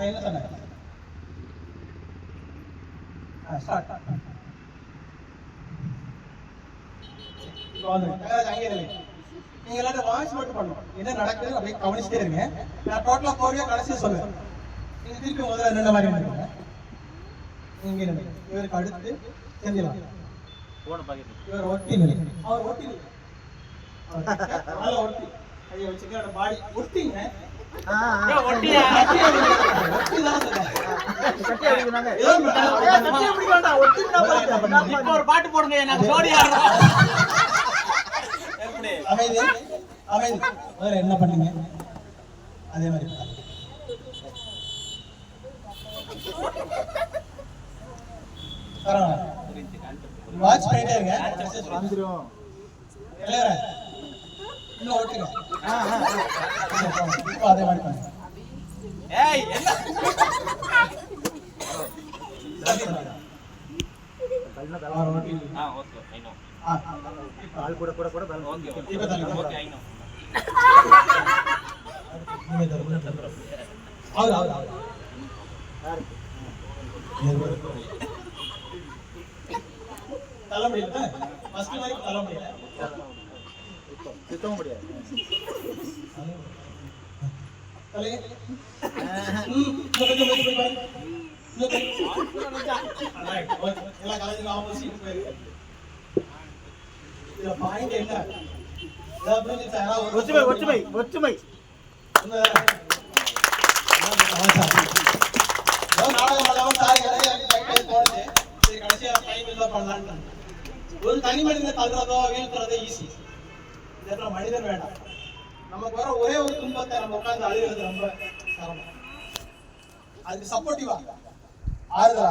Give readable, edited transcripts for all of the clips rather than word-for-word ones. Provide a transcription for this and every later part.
என்ன சொன்னேன்? நீங்க எல்லாரும் வாய்ஸ் மட்டும் பண்ணணும். என்ன நடக்குது அப்படியே கவனிச்சுட்டே இருங்க. நான் டோட்டலா கோரியா கடைசியா சொல்லுவேன். நீங்க திருப்பி முதல்ல நின்ன மாதிரி நின்னுங்க. இங்க நின்று இவருக்கு அடுத்து செந்திலாம் இவர் ஒட்டி நிலை. அவர் ஒட்டி நிலை. அவர் ஒட்டி கையை வச்சுக்க பாடி ஒட்டிங்க. ஒரு பாட்டு போடுங்க. அமைதி அமைதி. முதல்ல என்ன பண்ணீங்க அதே மாதிரி வாட்ச் பண்ணிட்டே இருங்க. இன்னும் ஓட்டுங்க. இப்போ அதே மாதிரி பண்ணுங்க. தள்ள முடியல. ஃபர்ஸ்ட் மாதிரி தள்ள முடியல. சுத்தம் முடியாது. தலையே கொஞ்சம் போய் பாருங்க. Right okay. எல்லா காலேஜ்ல ஆப்போசிட் போயிருக்கு. இதுல பாயிண்ட் என்ன? இத புரிஞ்சு சாரா ஒற்றுமை. நாடகம் பண்ணாம சாரி கடையை போடுது. சரி கடைசியா டைம் இல்ல பண்ணலான்னு. ஒரு தனி மனிதனை தள்ளுறதோ வீழ்த்துறதோ ஈஸி. இதெல்லாம் மனிதன் வேண்டாம். நமக்கு வர ஒரே ஒரு துன்பத்தை நம்ம உட்கார்ந்து அழுகிறது ரொம்ப சிரமம். அதுக்கு சப்போர்ட்டிவா ஆறுதலா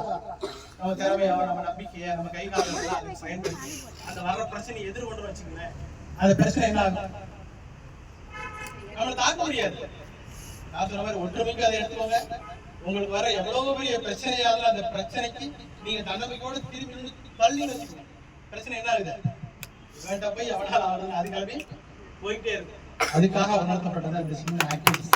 நம்ம திறமையோ நம்ம நம்பிக்கையை நம்ம கை காலங்களா அதுக்கு பயன்படுத்தி அந்த வர்ற பிரச்சனையை எதிர்கொண்டு வச்சுக்கோங்களேன். அந்த பிரச்சனை என்ன ஆகும்? நம்மளை தாக்க முடியாது. நான் சொன்ன மாதிரி ஒற்றுமைக்கு அதை எடுத்துக்கோங்க. உங்களுக்கு வர எவ்வளவு பெரிய பிரச்சனையாலும் அந்த பிரச்சனைக்கு நீங்க தன்னம்பிக்கையோட திரும்பி தள்ளி வச்சுக்கோங்க. பிரச்சனை என்ன ஆகுது? வேண்ட போய் எவ்வளவு ஆகுதுன்னு அது கிளம்பி போயிட்டே இருக்கு. அதுக்காக உணர்த்தப்பட்டது அந்த சின்ன ஆக்டிவிட்டிஸ்.